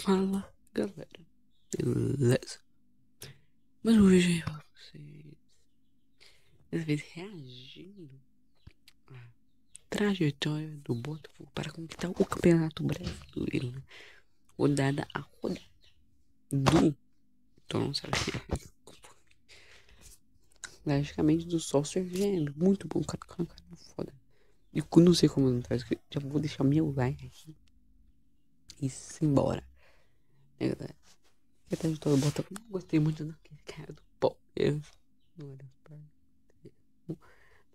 Fala, galera, beleza? Mas hoje eu pra vocês, dessa vez reagindo à trajetória do Botafogo para conquistar o Campeonato Brasileiro, né? Rodada a rodada do... Então não sabe se logicamente do sócio FGM, muito bom, cara, foda. E não sei como não tá escrito, já vou deixar meu like aqui e simbora. É, galera, que trajetória do Botafogo, não gostei muito daquele cara do Palmeiras. Não era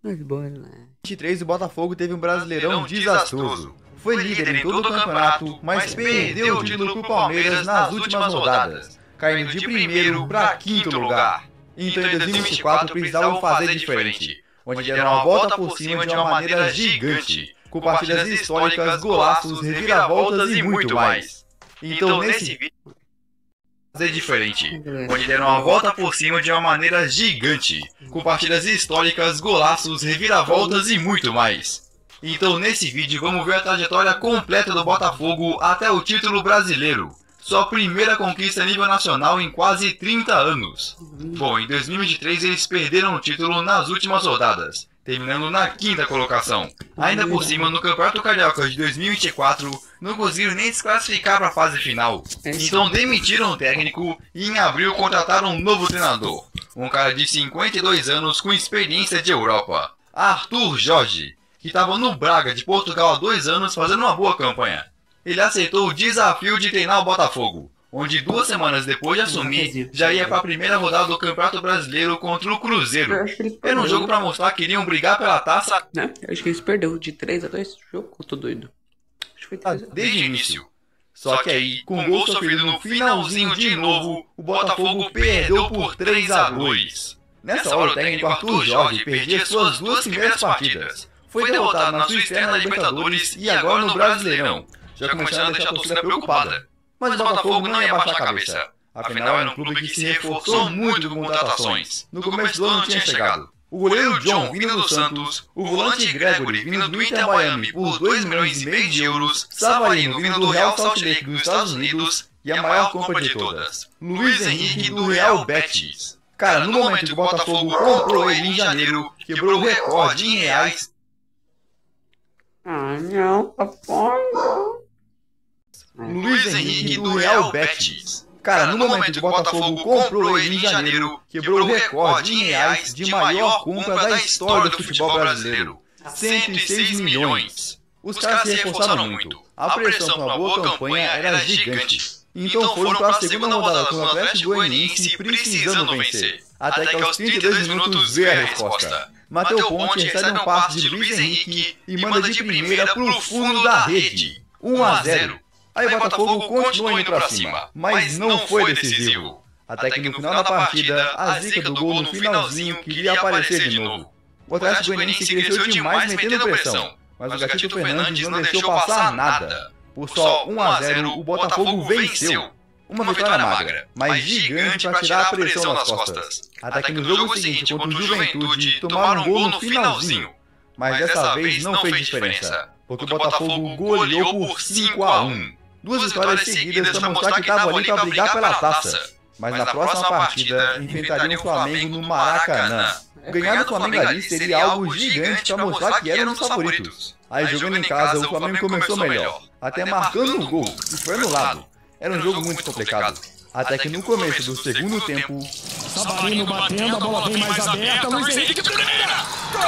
mas bora lá. 23 o Botafogo teve um Brasileirão desastroso. Foi líder em todo o campeonato, mas perdeu o título pro Palmeiras nas últimas rodadas, caindo de primeiro para quinto lugar. Então em 2024 precisavam fazer diferente, onde deram a volta por cima de uma maneira gigante, com partidas históricas, golaços, reviravoltas e muito mais. Então nesse vídeo fazer diferente, onde deram a volta por cima de uma maneira gigante, com partidas históricas, golaços, reviravoltas e muito mais. Então nesse vídeo vamos ver a trajetória completa do Botafogo até o título brasileiro, sua primeira conquista a nível nacional em quase 30 anos. Bom, em 2023 eles perderam o título nas últimas rodadas, terminando na quinta colocação. Ainda por cima, no Campeonato Carioca de 2024, não conseguiram nem se classificar para a fase final. Então demitiram o técnico e em abril contrataram um novo treinador, um cara de 52 anos com experiência de Europa, Arthur Jorge, que estava no Braga de Portugal há 2 anos fazendo uma boa campanha. Ele aceitou o desafio de treinar o Botafogo, onde 2 semanas depois de assumir, já ia para a primeira rodada do Campeonato Brasileiro contra o Cruzeiro. Era um jogo para mostrar que iriam brigar pela taça. Né? Eu acho que eles perderam de 3-2 esse jogo, eu tô doido. Acho que foi 3-2. Desde o início. Só que aí, com o gol sofrido no finalzinho de novo, o Botafogo perdeu por 3-2. Nessa hora o técnico Arthur Jorge perdia suas 2 primeiras partidas. Foi derrotado na sua estreia na Libertadores e agora no Brasileirão, já começando a deixar a torcida preocupada. Mas o Botafogo não ia baixar a cabeça. Afinal, era um clube que se reforçou muito com contratações. No começo do ano não tinha chegado o goleiro John, vindo do Santos, o volante Gregory, vindo do Inter Miami por 2,5 milhões de euros, Savarino, vindo do Real Salt Lake dos Estados Unidos, e a maior compra de todas, Luiz Henrique do Real Betis. Cara, no momento que o Botafogo comprou ele em janeiro, quebrou o recorde em reais. Ah, não, papai. Luiz Henrique do Real Betis. Cara, no momento que o Botafogo comprou ele em janeiro, quebrou o recorde em reais de maior compra da história do futebol brasileiro, 106 milhões. Os caras se reforçaram muito, a pressão para uma boa campanha era gigante. Então foram para a segunda rodada com o Atlético Goianiense precisando vencer, até que aos 32 minutos veio a resposta. Matheus Ponte recebe um passe de Luiz Henrique e manda de primeira pro fundo da rede, 1-0. Aí o Botafogo continuou indo pra cima, mas não foi decisivo. Até que no final da partida, a zica do gol no finalzinho queria aparecer de novo. O Atlético Goianiense cresceu demais metendo pressão, mas o Gatito Fernandes não deixou passar nada. Por só 1-0, o Botafogo venceu. Uma vitória magra, mas gigante para tirar a pressão das costas. Até que no jogo seguinte contra o Juventude, tomaram um gol no finalzinho. Mas dessa vez não fez diferença, porque o Botafogo goleou por 5-1. 2 vitórias seguidas para mostrar que estava ali para brigar pela taça. Mas na próxima partida, enfrentariam o Flamengo no Maracanã. Ganhar do Flamengo ali seria algo gigante para mostrar que eram os favoritos. Aí jogando em casa, o Flamengo começou melhor, até marcando um gol, e foi anulado. Era um jogo muito complicado. Até que no começo do segundo tempo... Savarino batendo, a bola vem mais aberta, Luiz Henrique de primeira! Gol!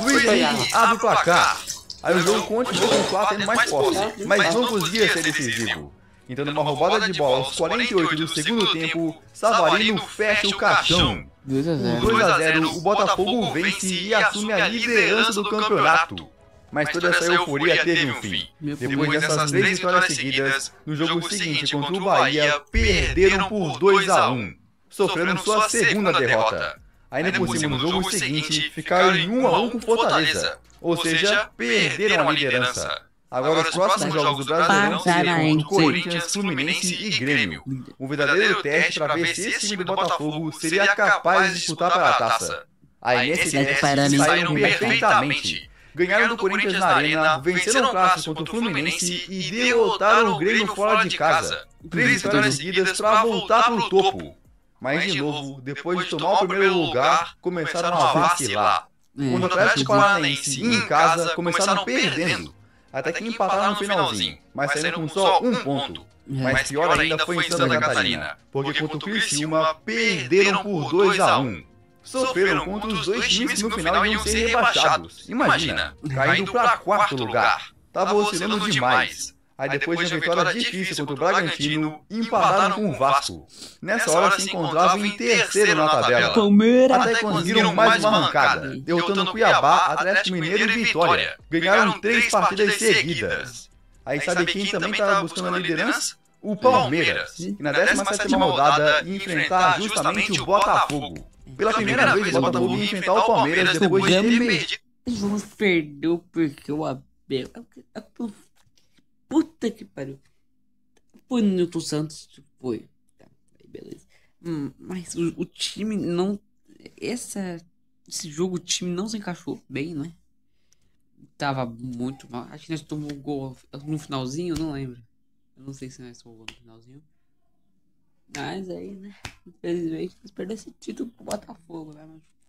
Luiz Henrique abre o placar. Aí o jogo continuou com o Flá tendo mais posse, mas não conseguia ser decisivo. Então numa roubada de bola aos 48 do segundo tempo, Savarino fecha o caixão. 2-0, o Botafogo vence e assume a liderança do campeonato. Mas toda essa euforia teve um fim. Depois dessas 3 vitórias seguidas, no jogo seguinte contra o Bahia, perderam por 2-1. Sofreram sua segunda derrota. Ainda por cima, no jogo seguinte, ficaram em 1-1 com Fortaleza. Ou seja, perderam a liderança. Agora os próximos jogos do Brasileirão seriam contra Corinthians, Fluminense e Grêmio. Um verdadeiro teste para ver se esse time do Botafogo seria capaz de disputar pela taça. Aí nesse teste saíram perfeitamente. Ganharam do Corinthians na Arena, venceram o clássico contra o Fluminense e derrotaram o Grêmio fora de casa. 3 vitórias seguidas para voltar pro topo. Mas de novo, depois de tomar o primeiro lugar, começaram a vacilar. Contra o Atlético Paranaense em casa, começaram perdendo, até que empataram no finalzinho, mas saíram com só 1 ponto. Mas pior ainda foi em Santa Catarina, porque contra o Criciúma perderam por 2-1. Sofreram contra os 2 times que no final iam ser rebaixados. Imagina, caindo para 4º lugar. Tava oscilando demais. Aí depois de uma vitória difícil contra o Bragantino, empataram com o Vasco. Nessa hora se encontravam em terceiro na tabela. Até conseguiram mais uma arrancada, derrotando Cuiabá, Atlético Mineiro e Vitória. Ganharam 3 partidas seguidas. Aí sabe quem também estava buscando a liderança? O Palmeiras, que na 17ª rodada ia enfrentar justamente o Botafogo. Pela primeira vez o Botafogo ia enfrentar o Palmeiras depois de ter perdido. Vamos perder porque o Abel... Puta que pariu. Foi no Newton Santos, foi. Tá, aí beleza. Mas o time não... Esse jogo o time não se encaixou bem, né? Tava muito mal. Acho que nós tomamos um gol no finalzinho, não lembro. Eu não sei se nós tomamos um gol no finalzinho. Mas aí, né? Infelizmente, nós perdemos esse título pro Botafogo, né?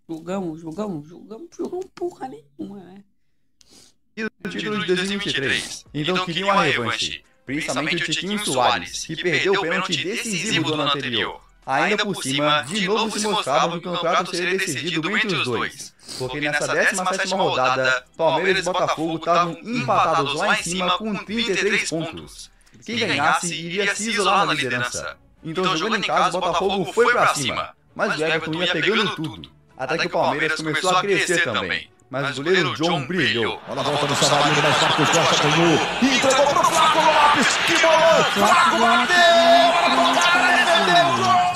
Jogamos porra nenhuma, né? E o título de 2023. Então queriam a revanche, principalmente o Tiquinho Soares, que perdeu o pênalti decisivo do ano anterior. Ainda por cima, de novo se mostrava que o campeonato seria decidido entre os dois, porque nessa 17ª rodada, Palmeiras e Botafogo estavam empatados lá em cima com 33 pontos. Quem ganhasse iria se isolar na liderança. Então jogando em casa, o Botafogo foi pra cima, mas o Everton ia pegando tudo, até que o Palmeiras começou a crescer também. Mas o goleiro John brilhou. Olha a volta do Savarino, mais Marcos Costa ganhou. Entregou pro Flaco Lopes. Que bolou. Flaco bateu.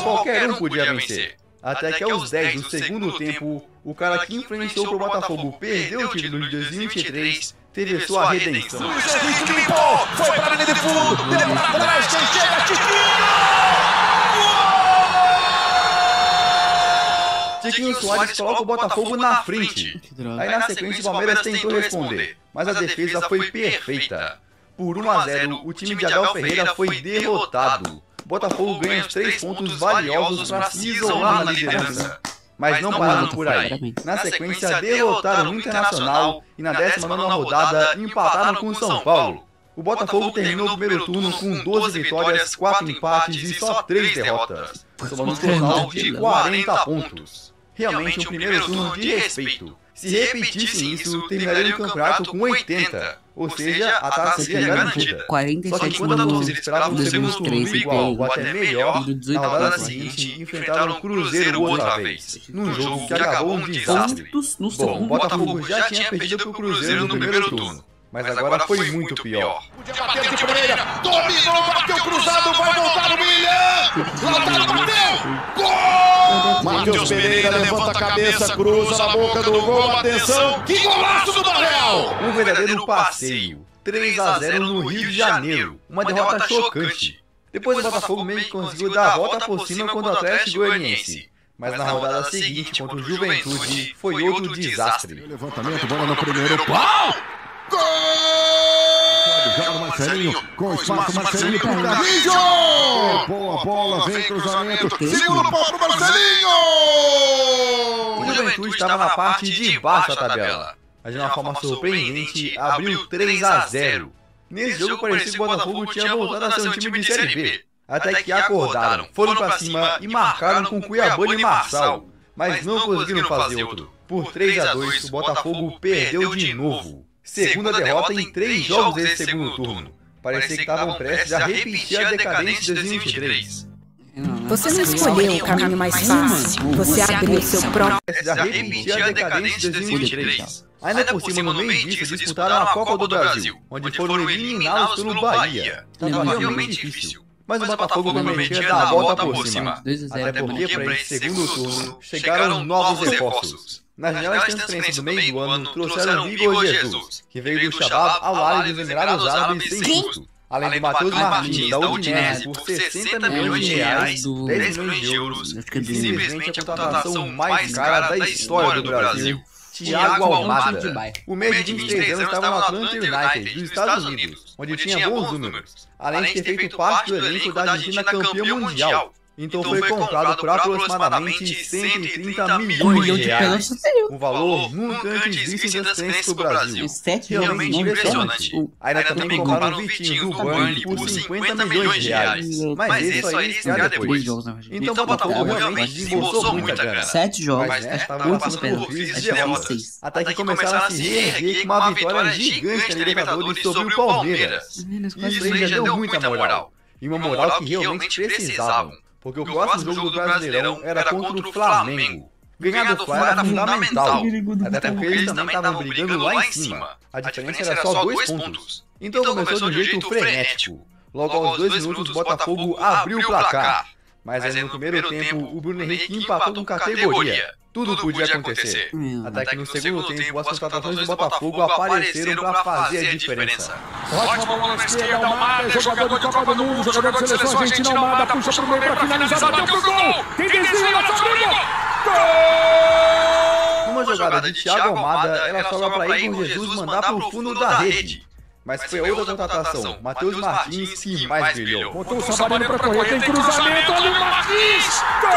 Qualquer um podia vencer. Até que aos 10 do segundo tempo, o cara que influenciou pro Botafogo perdeu o título de 2023, teve sua redenção. Luiz Henrique limpou. Foi pra linha de fundo. Ele pra trás. Quem chega? Tiquinho Soares coloca o Botafogo na frente. Aí na sequência o Palmeiras tentou responder, mas a defesa foi perfeita. Por 1-0, o time de Abel Ferreira foi derrotado. O Botafogo ganha os 3 pontos valiosos para se isolar na liderança. Mas não pararam por aí. Na sequência derrotaram o Internacional e na 19ª rodada empataram com o São Paulo. O Botafogo terminou o primeiro turno com 12 vitórias, 4 empates e só 3 derrotas, somando um total de 40 pontos. Realmente um primeiro turno de respeito. Se repetissem isso, terminaria o campeonato com 80, ou seja, a taça seria garantida. Só que quando a torcida esperava um segundo turno igual ou até melhor, na rodada seguinte enfrentaram o Cruzeiro outra vez, num jogo que acabou um desastre. Bom, o Botafogo já tinha perdido pro Cruzeiro no primeiro turno, mas agora foi muito pior. Podia bater de primeira. Dominou, bateu cruzado, vai voltar o William. Lautaro bateu. Gol! Matheus Pereira levanta a cabeça, cruza na boca do gol. Atenção, que golaço do Barreal! Um verdadeiro passeio. 3-0 no Rio de Janeiro. Uma derrota chocante. Depois o Botafogo meio que conseguiu dar a volta por cima contra o Atlético Goianiense. Mas na rodada seguinte contra o Juventude foi outro desastre. Levantamento, bola no primeiro pau! Gol! Joga no Marcelinho, com espaço, Marcelinho pro Carlinhos! Boa bola, vem cruzamento, segundo pau pro Marcelinho! O Juventude estava na parte de baixo da tabela, mas de uma forma surpreendente abriu 3-0. Nesse jogo parecia que o Botafogo tinha voltado a ser um time de Série B, até que acordaram, foram pra cima e marcaram com Cuiabá e Marçal, mas não conseguiram fazer outro. Por 3-2 o Botafogo perdeu de novo. Segunda derrota em 3 jogos desse segundo turno. Parecia que estavam prestes a repetir a decadência de 2023. Você não escolheu o caminho mais fácil. Você abriu seu próprio... Prestes a repetir a decadência de 2023. Ainda por cima, no meio disso, disputaram a Copa do Brasil, onde foram eliminados pelo Bahia. Estava realmente difícil. Mas o Botafogo prometia dar a volta por cima. Até porque, para esse segundo turno, chegaram novos reforços. Na janela de transferência do meio do ano, trouxeram Igor Jesus, que veio do Shabab Al-Ahly dos Emirados Árabes sem custo. Além de Matheus Martins, da Udinese, por 60 milhões de reais, 10 milhões de euros, e simplesmente a contratação mais cara da história do Brasil. Thiago Almada. O meio de 23 anos estava no Atlanta United, dos Estados Unidos, onde tinha bons números, além de ter feito parte do elenco da Argentina campeã mundial. Então foi comprado por aproximadamente 130 milhões de reais. Um valor nunca antes visto em transferências para o Brasil. Realmente impressionante. Ainda também compraram o Vitinho do Burnley por 50 milhões de reais. Mas isso aí é depois. Então o Botafogo realmente desembolsou muita grana. 7 jogos, Mas estavam passando por crises de derrotas. Até que começaram a se reerguer com uma vitória gigante na Libertadores sobre o Palmeiras. Isso aí já deu muita moral. E uma moral que realmente precisavam. Porque o próximo jogo do Brasileirão era contra o Flamengo. Ganhar do Fla era fundamental, até porque eles também estavam brigando lá em cima. A diferença era só 2 pontos. Então começou de um jeito frenético. Logo aos 2 minutos o Botafogo abriu o placar. Mas aí no primeiro tempo o Bruno Henrique empatou com categoria. Tudo podia acontecer. Até que no segundo tempo as contratações do Botafogo apareceram para fazer a diferença. Ótima bola na esquerda, Almada, jogador de Copa do Mundo, jogador de seleção argentina, Almada, puxa pro meio para finalizar, bateu pro gol! Tem desvio, ela sobrou! Gol! Uma jogada de Thiago Almada, ela sobra para Igor Jesus mandar pro fundo da rede. Mas foi outra contratação, Matheus Martins, que mais brilhou. Botou o Savarino pra correr, tem cruzamento, olha o Martins! Gol!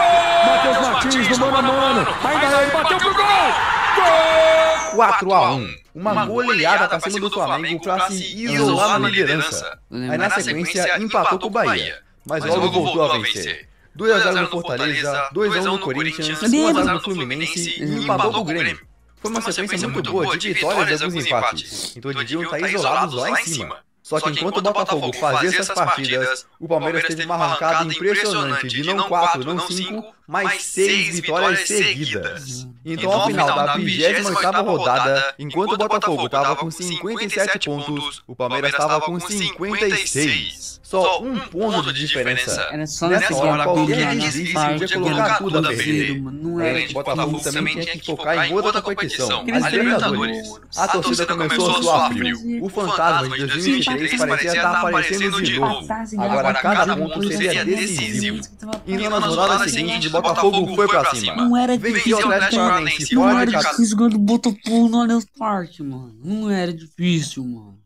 Matheus Martins no mano a mano, ainda ele bateu pro gol! Gol! 4-1. Uma goleada pra cima do Flamengo pra se isolar na liderança. Aí na sequência empatou com o Bahia, mas logo voltou a vencer. 2-0 no Fortaleza, 2-1 no Corinthians, 1-0 no Fluminense e empatou com o Grêmio. Foi uma sequência muito boa de vitórias e alguns empates, então deviam estar isolados lá em cima. Só que enquanto o Botafogo fazia essas partidas, o Palmeiras teve uma arrancada impressionante de não 4, não 5, mas 6 vitórias seguidas. Então ao final da 28ª rodada, enquanto o Botafogo estava com 57 pontos, o Palmeiras estava com 56. Só um ponto de diferença. Nessa hora, qualquer deslize podia colocar tudo a perder. O Botafogo também tinha que focar em outra competição, a Libertadores. A torcida começou a suar frio. O fantasma de 2023 parecia estar aparecendo de novo. Agora cada ponto seria decisivo. Indo nas rodadas seguintes, o Botafogo foi pra cima. Venceu o Atlético Paranaense fora de casa. Jogando Botafogo no Allianz Parque, mano. Não era difícil, mano.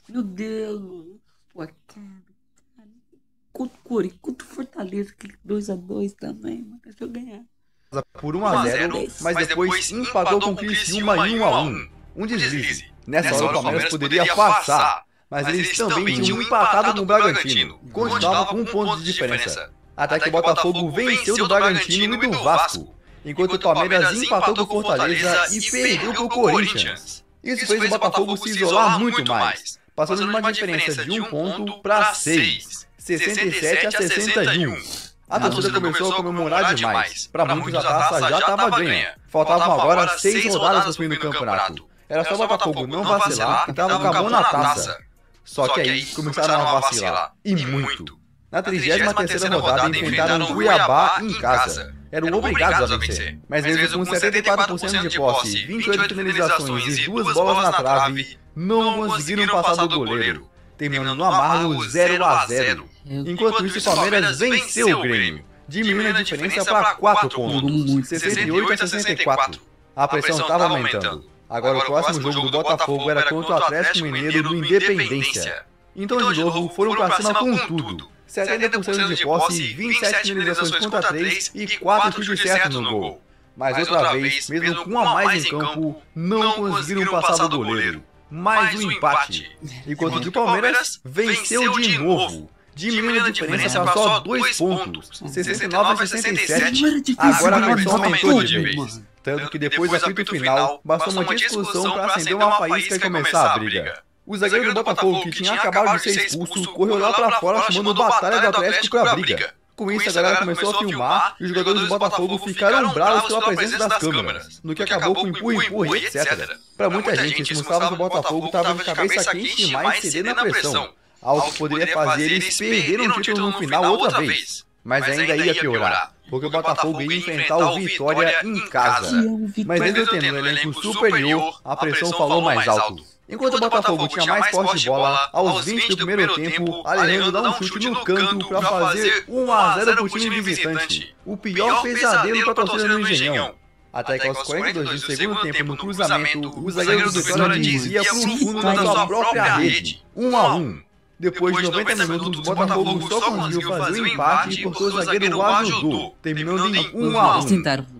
Meu Deus, mano. Pô, cara. Contra o Corinthians, contra o Fortaleza, aquele 2-2 também, mano. Se eu ganhar. Por 1-0, mas depois empatou com o Criciúma em 1-1. Um deslize. Nessa hora o Palmeiras poderia passar, mas eles também tinham empatado com o Bragantino. Continuavam com um ponto de diferença. Até que o Botafogo venceu do Bragantino e do Vasco, enquanto o Palmeiras empatou com o Fortaleza e perdeu pro Corinthians. Isso fez o Botafogo se isolar muito mais, passando de uma diferença de 1 ponto para 6, 67-61. A torcida começou a comemorar demais. Para muitos a taça já estava ganha. Faltavam agora 6 rodadas para o fim do campeonato. Era só o Botafogo não vacilar e tava com a mão na taça. Só que aí começaram a vacilar, e muito. Na 33ª rodada enfrentaram o Cuiabá em casa. Eram obrigados a vencer, mas mesmo com 74% de posse, 28 finalizações e 2 bolas na trave, não conseguiram passar do goleiro, terminando no amargo 0-0. Enquanto isso, o Palmeiras venceu o Grêmio, diminuindo a diferença para 4 pontos, 68-64. A pressão estava aumentando. Agora o próximo jogo do Botafogo era contra o Atlético Mineiro do Independência. Então de novo foram pra cima com tudo. 70% de posse, 27 finalizações contra 3 e 4 chutes certos no gol. Mas outra vez, mesmo com um a mais em campo, não conseguiram passar do goleiro. Mais um empate. Enquanto o Palmeiras venceu de novo, diminuindo a diferença para só 2 pontos, 69-67. Agora a pressão aumentou de vez. Tanto que depois do apito final, bastou uma discussão para acender uma faísca e começar a briga. O zagueiro do Botafogo, que tinha acabado de ser expulso, correu lá pra fora chamando batalha do Atlético pra briga. Com isso, a galera começou a filmar e os jogadores do Botafogo ficaram bravos pela presença das câmeras, no que acabou com empurra e etc. Pra muita gente, isso mostrava que o Botafogo estava de cabeça quente demais cedendo na pressão, algo que poderia fazer eles perderem o título no final outra vez. Mas ainda ia piorar, porque o Botafogo ia enfrentar o Vitória em casa. Mas mesmo tendo um elenco superior, a pressão falou mais alto. Enquanto o Botafogo tinha mais posse de bola, aos 20 do primeiro tempo, Alejandro dá um chute no canto para fazer 1-0 pro time visitante. O pior pesadelo para a torcida no Engenhão. Até que aos 42 do segundo tempo, no cruzamento, o zagueiro do Vitória dizia pro fundo da sua própria rede. 1 a 1. Depois de 90 minutos, o Botafogo só conseguiu fazer o empate porque o zagueiro o ajudou, terminando em 1 a 1.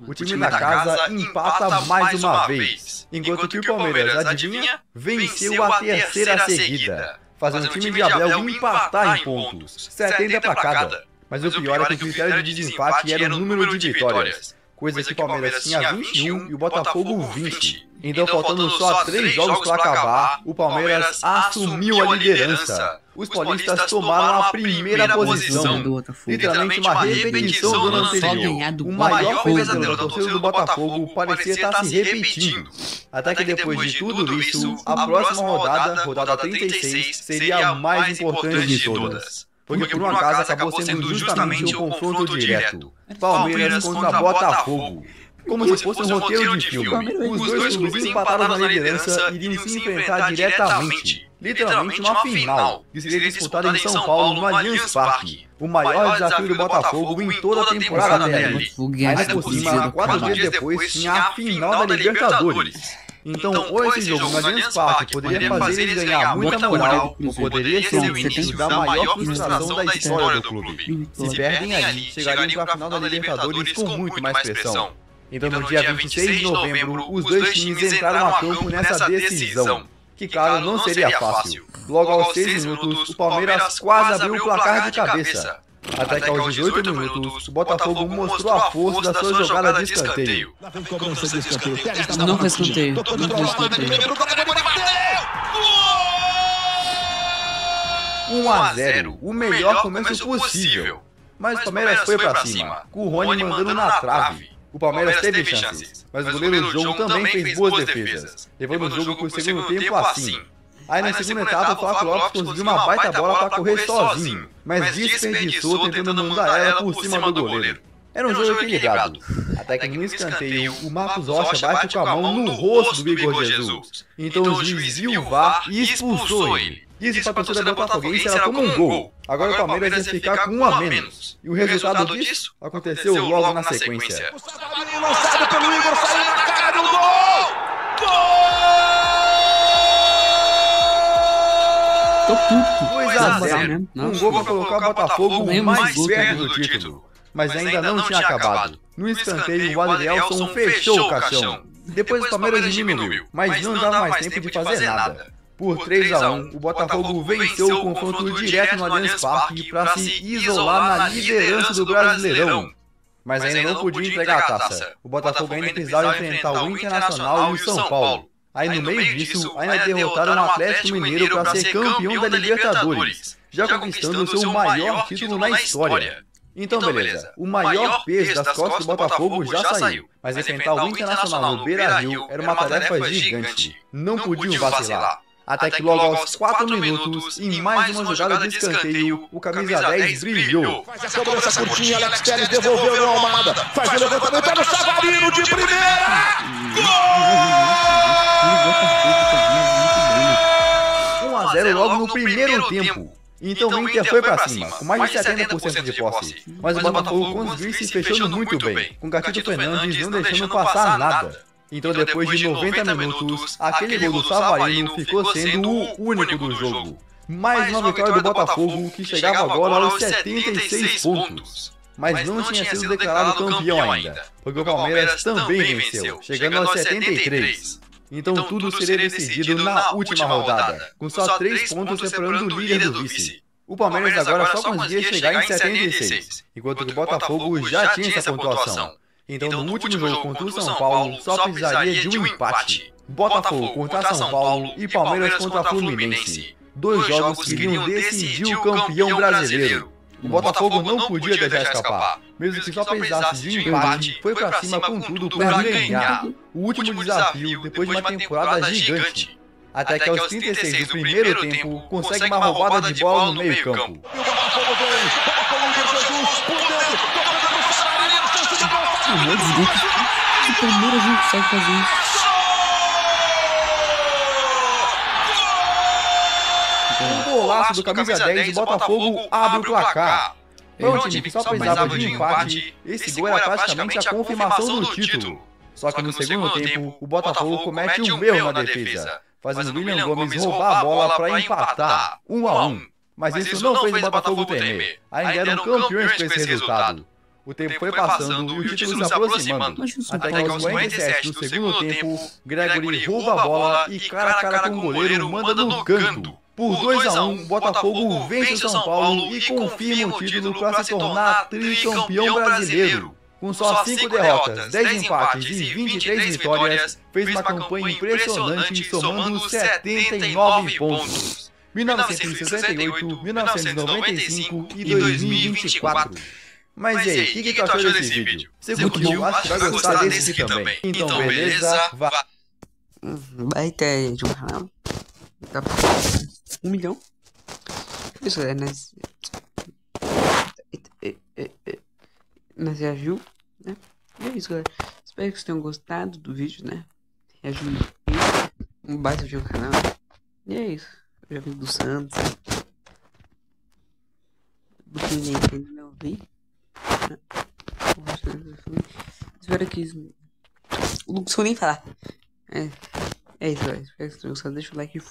O time da casa empata mais uma vez, enquanto que o Palmeiras, adivinha, venceu a terceira seguida, fazendo o time de Abel empatar em pontos, 70 para cada. Mas o pior é que o critério de desempate era o número de vitórias, coisa que o Palmeiras tinha 21 e o Botafogo 20. Então, faltando só 3 jogos para acabar, o Palmeiras assumiu a liderança. Os paulistas tomaram a primeira posição, literalmente uma repetição do ano anterior. O maior pesadelo da torcida do Botafogo parecia estar se repetindo. Até que depois de tudo isso, a próxima rodada, rodada 36, seria a mais importante de todas. Porque por um acaso acabou sendo justamente o confronto direto. Palmeiras contra Botafogo. Como se fosse um roteiro de filme. Os dois clubes empatados na liderança iriam se enfrentar diretamente. Literalmente uma final, que seria disputada em São Paulo, no Allianz Parque. O maior desafio do Botafogo em toda a temporada dele. Ainda por cima, 4 dias depois, tinha a final da Libertadores. Então, ou esse jogo no Allianz Parque poderia fazer eles ganhar muita moral, ou poderia ser o início da maior frustração da história do clube. Se perdem ali, chegariam para a final da Libertadores com muito mais pressão. Então, no dia 26 de novembro, os dois times entraram a campo nessa decisão, que, claro, não seria fácil. Logo aos 6 minutos, o Palmeiras quase abriu o placar de cabeça. Até que aos 18 minutos, o Botafogo mostrou a força da sua jogada de escanteio. Não foi escanteio. 1 a 0, o melhor começo possível. Mas o Palmeiras foi pra cima, com o Rony mandando na trave. O Palmeiras teve chances, mas o goleiro João também fez boas defesas, levando o jogo para o segundo tempo assim. Aí na segunda etapa, o Flávio Lopes conseguiu uma baita bola para correr sozinho, mas desperdiçou tentando mandar ela por cima do goleiro. Era um jogo equilibrado, até que no escanteio, o Marcos Rocha bate com a mão no rosto do Igor Jesus. Então o juiz viu o VAR e expulsou ele. Isso para a torcida botafoguense era como um gol. Agora o Palmeiras ia ficar com 1 a menos. E o resultado disso aconteceu logo na sequência. Lançado pelo Igor, saiu na cara do gol! Tô puto. 2 a 0. Um gol para colocar o Botafogo mais perto do título. Mas ainda não tinha acabado. No escanteio, o Adrielson fechou o caixão. Depois o Palmeiras diminuiu, mas não dava mais tempo de fazer nada. Por 3 a 1, o Botafogo venceu o confronto direto no Allianz Parque para se isolar na liderança do Brasileirão. Mas ainda não podia entregar a taça. O Botafogo ainda precisava enfrentar o Internacional e o São Paulo. Aí no meio disso, ainda derrotaram o Atlético Mineiro para ser campeão da Libertadores, já conquistando o seu maior título na história. Então beleza, o maior peso das costas do Botafogo já saiu, mas enfrentar o Internacional no Beira-Rio era uma tarefa gigante. Não podiam vacilar. Até que logo aos 4 minutos, em mais uma jogada de escanteio, o camisa 10 brilhou. Faz a cobrança curtinha, Alex Telles devolveu no Almada. Faz o levantamento, é no Savarino de primeira! Gol! 1 a 0 logo no primeiro tempo. Então o Inter foi pra cima, com mais de 70% de posse. Mas o Botafogo conseguiu se fechando muito bem, com Gatito Fernandes não deixando passar nada. Então depois de 90 minutos, aquele gol do Savarino ficou sendo o único do jogo. Mais uma vitória do Botafogo, que chegava agora aos 76 pontos. Mas não tinha sido declarado campeão ainda, porque o Palmeiras também venceu, chegando aos 73. Então tudo seria decidido na última rodada, com só 3 pontos separando o líder do vice. O Palmeiras agora só conseguia chegar em 76, enquanto que o Botafogo já tinha essa pontuação. Então no último jogo contra o São Paulo só precisaria de um empate. Botafogo contra São Paulo e Palmeiras contra Fluminense. 2 jogos que iriam decidir o campeão brasileiro. O Botafogo não podia deixar escapar, mesmo que só precisasse de um empate, foi pra cima com tudo para ganhar. O último desafio depois de uma temporada gigante. Até que aos 36 do primeiro tempo, consegue uma roubada de bola no meio campo. O Palmeiras não consegue fazer isso. Um golaço do camisa 10 do Botafogo abre o placar. Para um time que só precisava de empate, esse gol era praticamente a confirmação do título. Só que no segundo tempo, o Botafogo comete um erro na defesa, fazendo William Gomes roubar a bola para empatar, 1-1. Mas isso não fez o Botafogo tremer, ainda eram campeões com esse resultado. O tempo foi passando e o título se aproximando, até que aos 47 do segundo tempo, Gregory rouba a bola e cara a cara com o goleiro manda no canto. Por 2-1, o Botafogo vence o São Paulo e confirma o título para se tornar tricampeão brasileiro. Com só 5 derrotas, 10 empates e 23 vitórias, fez uma campanha impressionante somando 79 pontos. 1968, 1995 e 2024. Mas e aí, o que tu achou desse vídeo? Você curtiu? Acho que vai gostar desse aqui também. Então beleza, Vai ter de um canal. 1 milhão. Isso é, nós reagiu, né? E é isso, galera. Espero que vocês tenham gostado do vídeo, né? Reagiu um baita de um canal. E é isso. Eu já vi do Santos. Do que ninguém não vi. Espero que o Lucas nem falar. É isso, galera. Espero que vocês tenham gostado. Deixa o like.